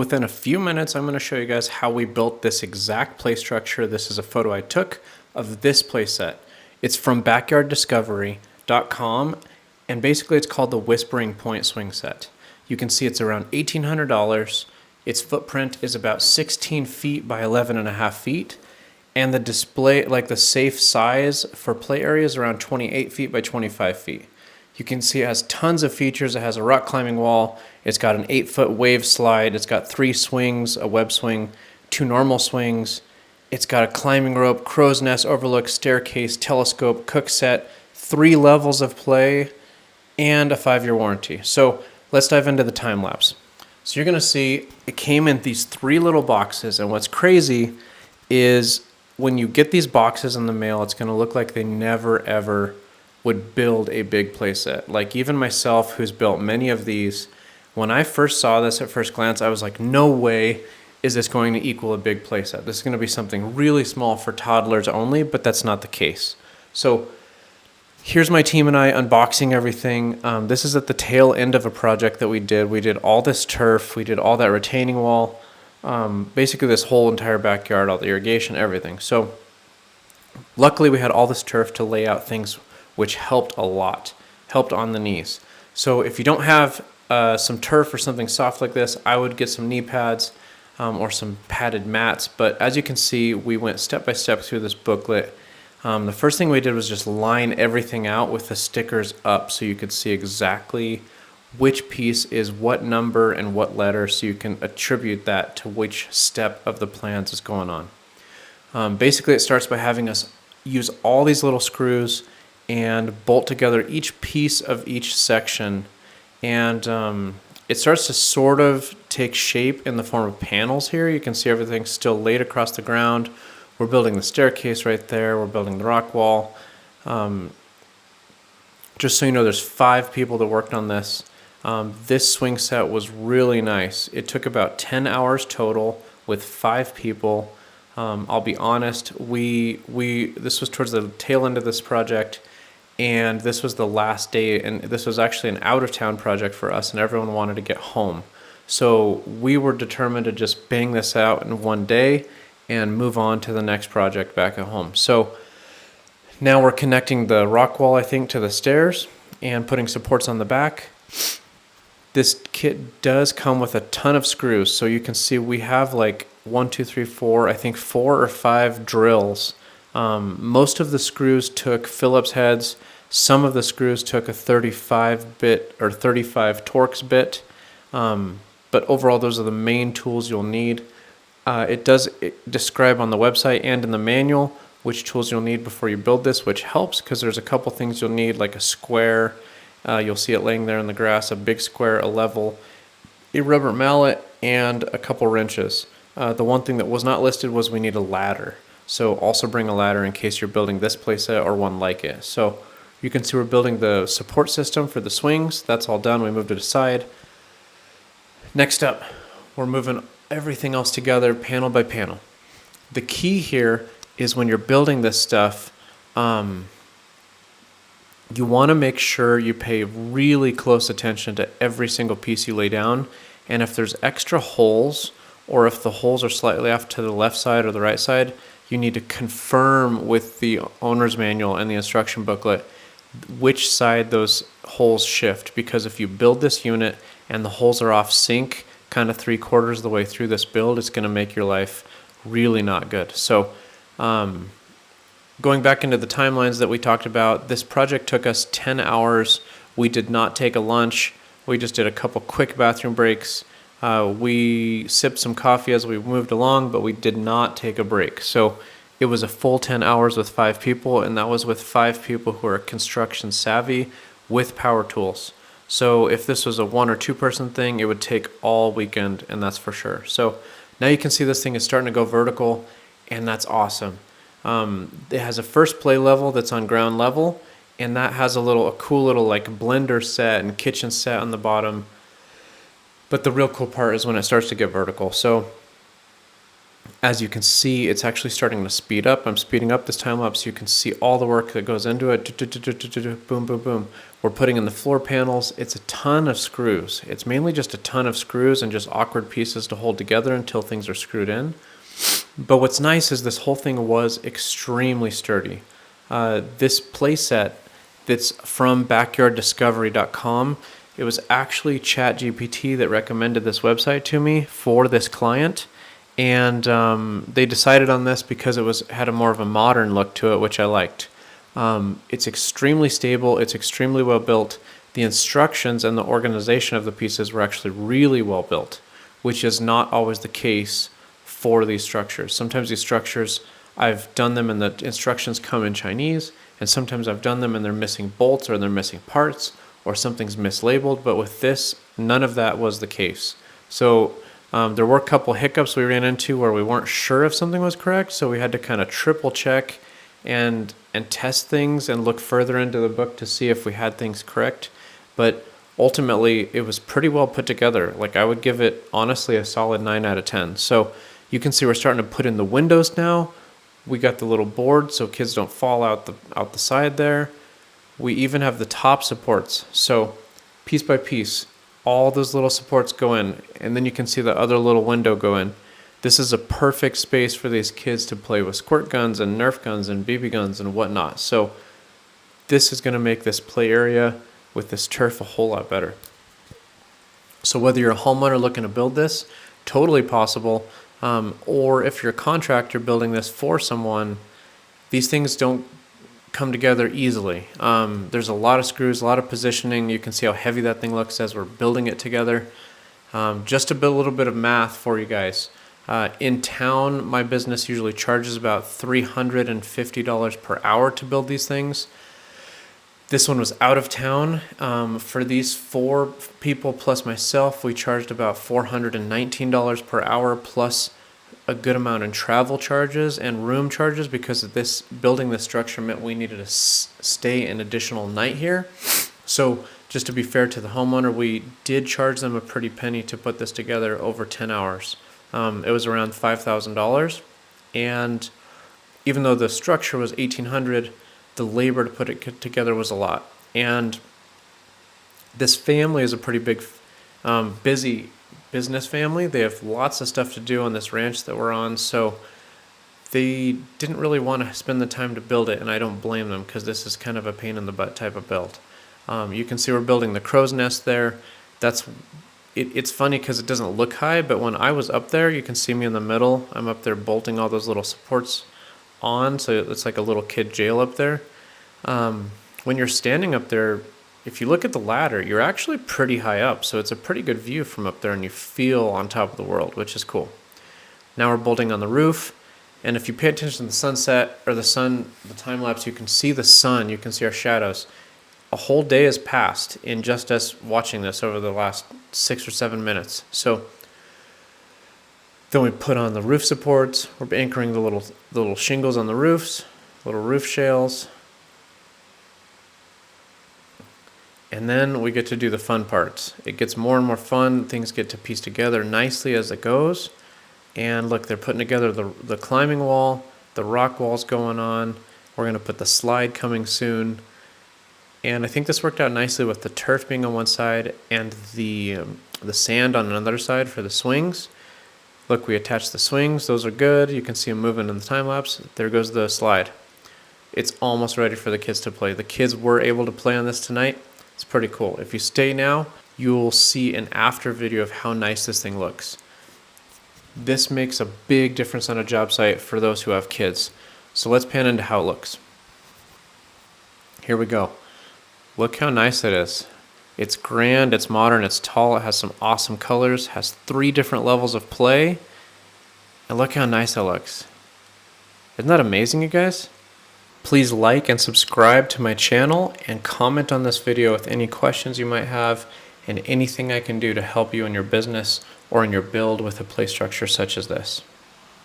within a few minutes, I'm going to show you guys how we built this exact play structure. This is a photo I took of this play set. It's from backyarddiscovery.com, and basically it's called the Whispering Point Swing Set. You can see it's around $1,800. Its footprint is about 16 feet by 11.5 feet. And the display, like the safe size for play area, is around 28 feet by 25 feet. You can see it has tons of features. It has a rock climbing wall. It's got an 8-foot wave slide. It's got 3 swings, a web swing, 2 normal swings. It's got a climbing rope, crow's nest, overlook, staircase, telescope, cook set, 3 levels of play, and a 5-year warranty. So let's dive into the time lapse. So you're going to see it came in these 3 little boxes. And what's crazy is when you get these boxes in the mail, it's going to look like they never ever would build a big playset. Like even myself, who's built many of these, when I first saw this at first glance, I was like, no way is this going to equal a big playset. This is going to be something really small for toddlers only, but that's not the case. So here's my team and I unboxing everything. This is at the tail end of a project that we did. We did all this turf. We did all that retaining wall. Basically this whole entire backyard, all the irrigation, everything. So luckily we had all this turf to lay out things, which helped a lot, helped on the knees. So if you don't have some turf or something soft like this, I would get some knee pads or some padded mats. But as you can see, we went step by step through this booklet. The first thing we did was just line everything out with the stickers up so you could see exactly which piece is what number and what letter, so you can attribute that to which step of the plans is going on. Basically, it starts by having us use all these little screws and bolt together each piece of each section. And it starts to sort of take shape in the form of panels here. You can see everything still laid across the ground. We're building the staircase right there. We're building the rock wall. Just so you know, there's 5 people that worked on this. This swing set was really nice. It took about 10 hours total with 5 people. I'll be honest, this was towards the tail end of this project, and this was the last day, and this was actually an out-of-town project for us, and everyone wanted to get home. So we were determined to just bang this out in one day and move on to the next project back at home. So now we're connecting the rock wall, I think, to the stairs and putting supports on the back. This kit does come with a ton of screws, so you can see we have like 1, 2, 3, 4, I think 4 or 5 drills. Most of the screws took Phillips heads. Some of the screws took a 35 bit or 35 Torx bit. But overall, those are the main tools you'll need. It does describe on the website and in the manual which tools you'll need before you build this, which helps because there's a couple things you'll need, like a square. You'll see it laying there in the grass, a big square, a level, a rubber mallet, and a couple wrenches. The one thing that was not listed was we need a ladder. So also bring a ladder in case you're building this playset or one like it. So you can see we're building the support system for the swings. That's all done. We moved it aside. Next up, we're moving everything else together panel by panel. The key here is when you're building this stuff, you want to make sure you pay really close attention to every single piece you lay down. And if there's extra holes, or if the holes are slightly off to the left side or the right side, you need to confirm with the owner's manual and the instruction booklet which side those holes shift. Because if you build this unit and the holes are off sync kind of 3/4 of the way through this build, it's going to make your life really not good. So going back into the timelines that we talked about, this project took us 10 hours. We did not take a lunch. We just did a couple quick bathroom breaks. We sipped some coffee as we moved along, but we did not take a break. So it was a full 10 hours with 5 people, and that was with 5 people who are construction savvy with power tools. So if this was a 1 or 2 person thing, it would take all weekend, and that's for sure. So now you can see this thing is starting to go vertical, and that's awesome. It has a first play level that's on ground level, and that has a cool little like blender set and kitchen set on the bottom. But the real cool part is when it starts to get vertical. So As you can see, it's actually starting to speed up. I'm speeding up this time lapse. You can see all the work that goes into it. Boom, boom, boom. We're putting in the floor panels. It's a ton of screws. It's mainly just a ton of screws and just awkward pieces to hold together until things are screwed in. But what's nice is this whole thing was extremely sturdy. This playset that's from backyarddiscovery.com, it was actually ChatGPT that recommended this website to me for this client. And they decided on this because it had a more of a modern look to it, which I liked. It's extremely stable. It's extremely well built. The instructions and the organization of the pieces were actually really well built, which is not always the case for these structures. Sometimes these structures, I've done them and the instructions come in Chinese, and sometimes I've done them and they're missing bolts or they're missing parts or something's mislabeled. But with this, none of that was the case. So there were a couple hiccups we ran into where we weren't sure if something was correct, so we had to kind of triple check and test things and look further into the book to see if we had things correct. But ultimately, it was pretty well put together. Like, I would give it, honestly, a solid 9 out of 10. So you can see we're starting to put in the windows now. We got the little board so kids don't fall out the side there. We even have the top supports. So piece by piece, all those little supports go in, and then you can see the other little window go in. This is a perfect space for these kids to play with squirt guns and Nerf guns and BB guns and whatnot. So this is going to make this play area with this turf a whole lot better. So whether you're a homeowner looking to build this, totally possible, or if you're a contractor building this for someone, these things don't come together easily. There's a lot of screws, a lot of positioning. You can see how heavy that thing looks as we're building it together. Just to build a little bit of math for you guys. In town, my business usually charges about $350 per hour to build these things. This one was out of town. For these 4 people plus myself, we charged about $419 per hour plus a good amount in travel charges and room charges, because this building this structure meant we needed to stay an additional night here. So just to be fair to the homeowner, we did charge them a pretty penny to put this together over 10 hours. It was around $5,000, and even though the structure was $1,800, the labor to put it together was a lot. And this family is a pretty big, busy business family. They have lots of stuff to do on this ranch that we're on, so they didn't really want to spend the time to build it, and I don't blame them, because this is kind of a pain in the butt type of build. You can see we're building the crow's nest there. It's funny because it doesn't look high, but when I was up there, you can see me in the middle. I'm up there bolting all those little supports on, so it's like a little kid jail up there. When you're standing up there, if you look at the ladder, you're actually pretty high up, so it's a pretty good view from up there, and you feel on top of the world, which is cool. Now we're bolting on the roof, and if you pay attention to the sunset, or the time lapse, you can see the sun, you can see our shadows. A whole day has passed in just us watching this over the last 6 or 7 minutes. So then we put on the roof supports. We're anchoring the little shingles on the roofs, little roof shales. And then we get to do the fun parts. It gets more and more fun. Things get to piece together nicely as it goes. And look, they're putting together the climbing wall, the rock wall's going on. We're going to put the slide coming soon. And I think this worked out nicely with the turf being on one side and the sand on another side for the swings. Look, we attached the swings. Those are good. You can see them moving in the time lapse. There goes the slide. It's almost ready for the kids to play. The kids were able to play on this tonight. It's pretty cool. If you stay now, you'll see an after video of how nice this thing looks. This makes a big difference on a job site for those who have kids. So let's pan into how it looks. Here we go. Look how nice it is. It's grand, it's modern, it's tall, it has some awesome colors, has 3 different levels of play. And look how nice it looks. Isn't that amazing, you guys? Please like and subscribe to my channel and comment on this video with any questions you might have and anything I can do to help you in your business or in your build with a play structure such as this.